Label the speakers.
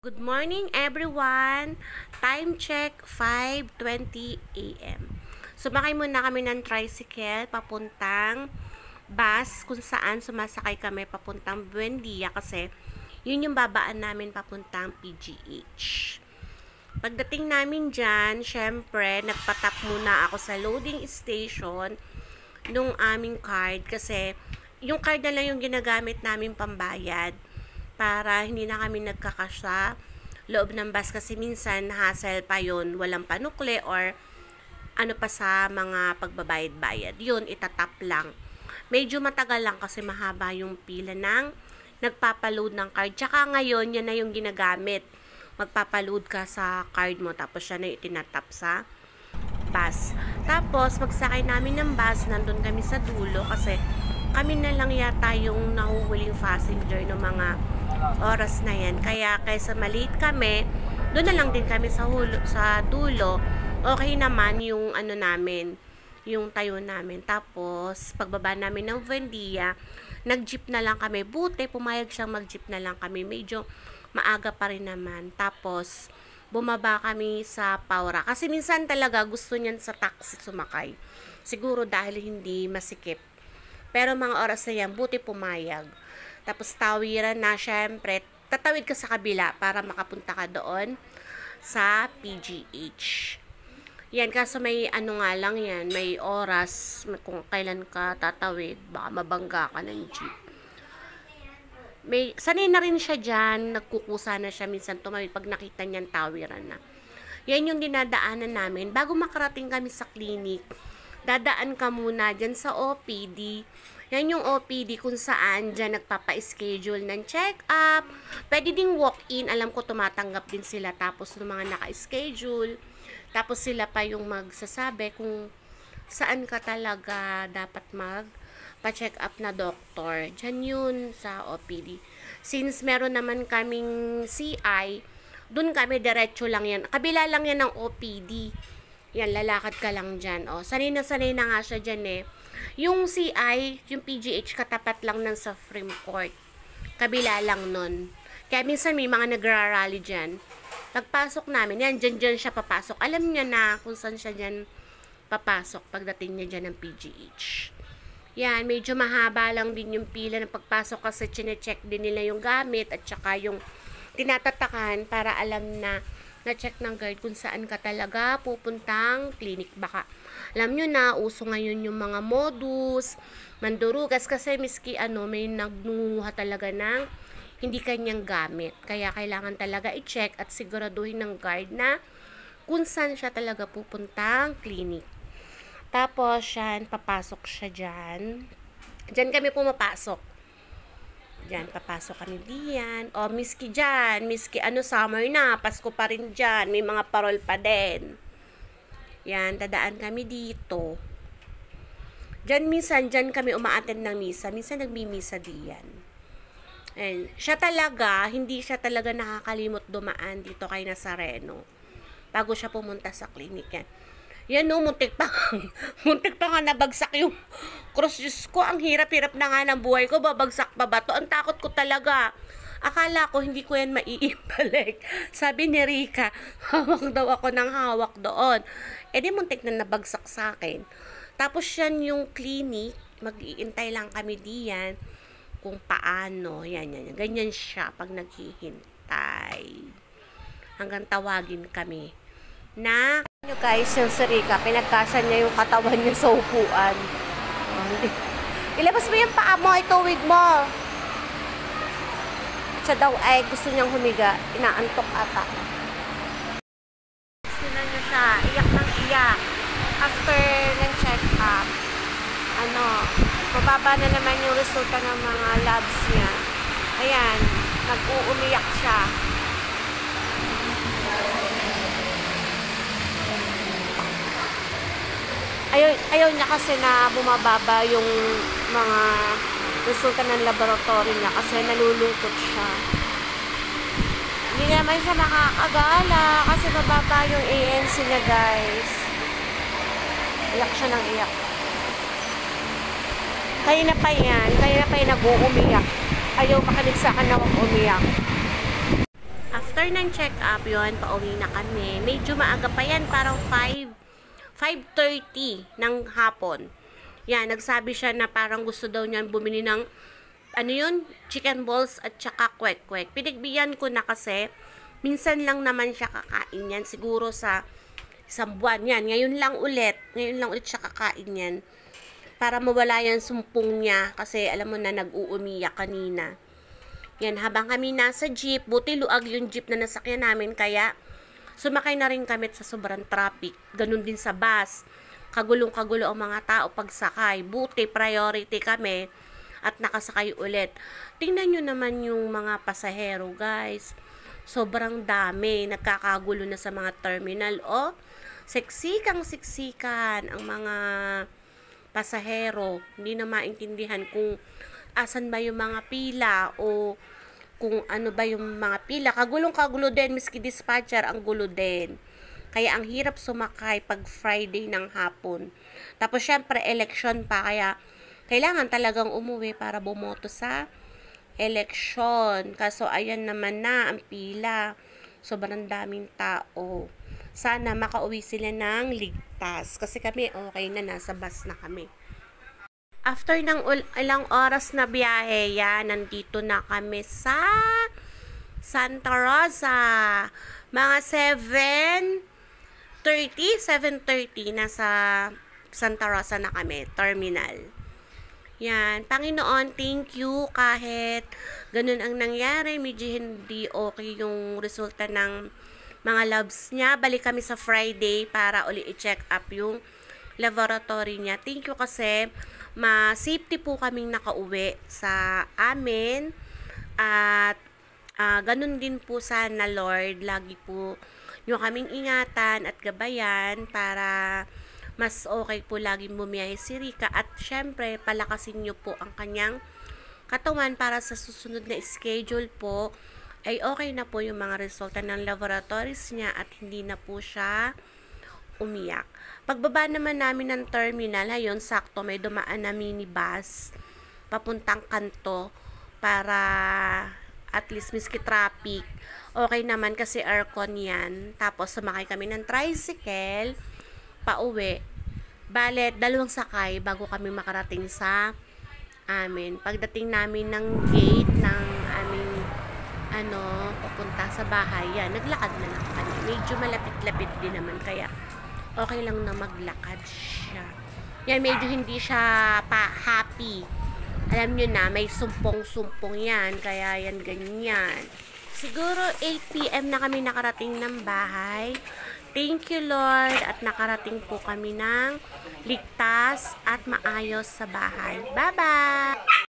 Speaker 1: Good morning everyone! Time check 5:20 AM. Sumakay muna kami ng tricycle papuntang bus kung saan sumasakay kami papuntang Buendia kasi yun yung babaan namin papuntang PGH. Pagdating namin dyan, syempre nagpatap muna ako sa loading station nung aming card kasi yung card na lang yung ginagamit namin pambayad para hindi na kami nagkakash sa loob ng bus kasi minsan hassle pa yun, walang panukle or ano pa sa mga pagbabayad-bayad. Yun, itatap lang. Medyo matagal lang kasi mahaba yung pila ng nagpapaload ng card. Tsaka ngayon, yan na yung ginagamit. Magpapaload ka sa card mo tapos siya na itinatap sa bus. Tapos, pagsakay namin ng bus, nandun kami sa dulo kasi kami na lang yata yung nahuhuling passenger ng mga oras na yan. Kaya kaysa maliit kami, doon na lang din kami sa dulo. Okay naman yung ano namin, yung tayo namin. Tapos, pagbaba namin ng Buendia, nag-jeep na lang kami. Buti, pumayag siyang mag-jeep na lang kami. Medyo maaga pa rin naman. Tapos, bumaba kami sa Paura. Kasi minsan talaga gusto niyan sa taxi sumakay. Siguro dahil hindi masikip. Pero mga oras na yan, buti pumayag. Tapos tawiran na, syempre, tatawid ka sa kabila para makapunta ka doon sa PGH. Yan, kaso may ano nga lang yan, may oras kung kailan ka tatawid, baka mabangga ka ng jeep. Sanay na rin siya dyan, nagkukusa na siya minsan tumawid pag nakita niyan tawiran na. Yan yung dinadaanan namin. Bago makarating kami sa clinic, dadaan ka muna dyan sa OPD. Yan yung OPD kung saan dyan nagpapa-schedule ng check-up. Pwede ding walk-in. Alam ko tumatanggap din sila tapos ng mga naka-schedule. Tapos sila pa yung magsasabi kung saan ka talaga dapat magpa-check up na doktor. Dyan yun sa OPD. Since meron naman kaming CI, dun kami diretso lang yan. Kabila lang yan ng OPD. Yan, lalakad ka lang dyan. O, sanay na nga siya dyan eh. Yung CI, yung PGH, katapat lang ng sa Supreme Court. Kabila lang nun. Kaya minsan may mga nagrarally dyan. Pagpasok namin, yan, dyan siya papasok. Alam niya na kung saan siya dyan papasok pagdating niya dyan ng PGH. Yan, medyo mahaba lang din yung pila ng pagpasok kasi chinecheck din nila yung gamit at saka yung tinatatakan para alam na na-check ng guard kung saan ka talaga pupuntang clinic. Baka, alam nyo na, uso ngayon yung mga modus, mandurugas, kasi miski may nagnunguha talaga ng hindi kanyang gamit. Kaya kailangan talaga i-check at siguraduhin ng guard na kung saan siya talaga pupuntang clinic. Tapos, yan, papasok siya dyan. Dyan kami pumapasok. Diyan, papasok kami diyan. O, miski dyan, miski summer na, Pasko pa rin dyan. May mga parol pa din. Yan, dadaan kami dito. Diyan, minsan, dyan kami umaattend ng misa. Minsan, nagmimisa diyan. And, hindi siya talaga nakakalimot dumaan dito kay Nazareno. Bago siya pumunta sa klinik yan. Yan muntik pa nga nabagsak yung cross. Diyos ko, ang hirap-hirap na nga ng buhay ko, babagsak pa ba to? Ang takot ko talaga. Akala ko hindi ko yan maiibalik. Sabi ni Rika, hawak daw ako ng hawak doon. Di muntik na nabagsak sa akin. Tapos yan yung clinic, mag-iintay lang kami diyan kung paano. Yan. Ganyan siya pag naghihintay. Hanggang tawagin kami na nyo guys, yung si Rika, pinagkasya niya yung katawan niya sa upuan. Ilabas mo yung paa mo, ituwid mo. Siya daw ay gusto niyang humiga, inaantok ata. Sina niya siya, iyak ng iyak. After ng check-up, mababa na naman yung resulta ng mga labs niya. Ayan, nag-uumiyak siya. Ayaw niya kasi na bumababa yung mga resulta ng laboratory niya kasi nalulungkot siya. Hindi naman siya nakakagala kasi mababa yung ANC niya guys. Iyak siya ng iyak. Kanina pa yan nag-uumiyak. Ayaw makinig sa akin na huwag umiyak. After After ng check-up yon, pauwi na kami. Medyo maaga pa yan, parang 5:30 ng hapon. Yan, nagsabi siya na parang gusto daw niyan bumili ng, ano yun, chicken balls at saka kwek-kwek. Pinagbigyan ko na kasi, minsan lang naman siya kakain yan. Siguro sa isang buwan yan. Ngayon lang ulit siya kakain yan. Para mawala yan sumpong niya. Kasi alam mo na, nag-uumiyak kanina. Yan, habang kami nasa jeep, buti luag yung jeep na nasakyan namin, kaya sumakay na rin kami sa sobrang traffic. Ganun din sa bus. Kagulong-kagulo ang mga tao pagsakay. Buti, priority kami at nakasakay ulit. Tingnan nyo naman yung mga pasahero, guys. Sobrang dami. Nagkakagulo na sa mga terminal. O, siksikan ang mga pasahero. Hindi na maintindihan kung asan ba yung mga pila o kung ano ba yung mga pila. Kagulong-kagulo din, miski dispatcher ang gulo din. Kaya ang hirap sumakay pag Friday ng hapon. Tapos syempre election pa, kaya kailangan talagang umuwi para bumoto sa election. Kaso ayan naman na ang pila. Sobrang daming tao. Sana makauwi sila ng ligtas. Kasi kami okay na, nasa bus na kami. After ng ilang oras na biyahe, yan, nandito na kami sa Santa Rosa. Mga 7:30 nasa Santa Rosa na kami, terminal. Yan, Panginoon, thank you kahit ganun ang nangyari, medyo hindi okay yung resulta ng mga labs niya. Balik kami sa Friday para uli i-check up yung laboratory niya. Thank you kasi safety po kaming nakauwi sa amin at ganun din po sana, Lord, lagi po nyo kaming ingatan at gabayan para mas okay po laging bumiyahe si Rika, at syempre palakasin nyo po ang kanyang katawan para sa susunod na schedule po ay okay na po yung mga resulta ng laboratories niya at hindi na po siya umiyak. Pagbaba naman namin ng terminal, ayun, sakto may dumaan na minibus papuntang kanto para at least miski traffic, okay naman kasi aircon yan. Tapos sumakay kami ng tricycle pauwi. Bale, 2 sakay bago kami makarating sa amin. Pagdating namin ng gate ng aming papunta sa bahay, yan, naglakad na lang kami. Medyo malapit-lapit din naman, kaya okay lang na maglakad siya. Yan, medyo hindi siya pa happy. Alam nyo na, may sumpong-sumpong yan. Kaya yan, ganyan. Siguro 8 PM na kami nakarating ng bahay. Thank you, Lord. At nakarating po kami ng ligtas at maayos sa bahay. Bye-bye!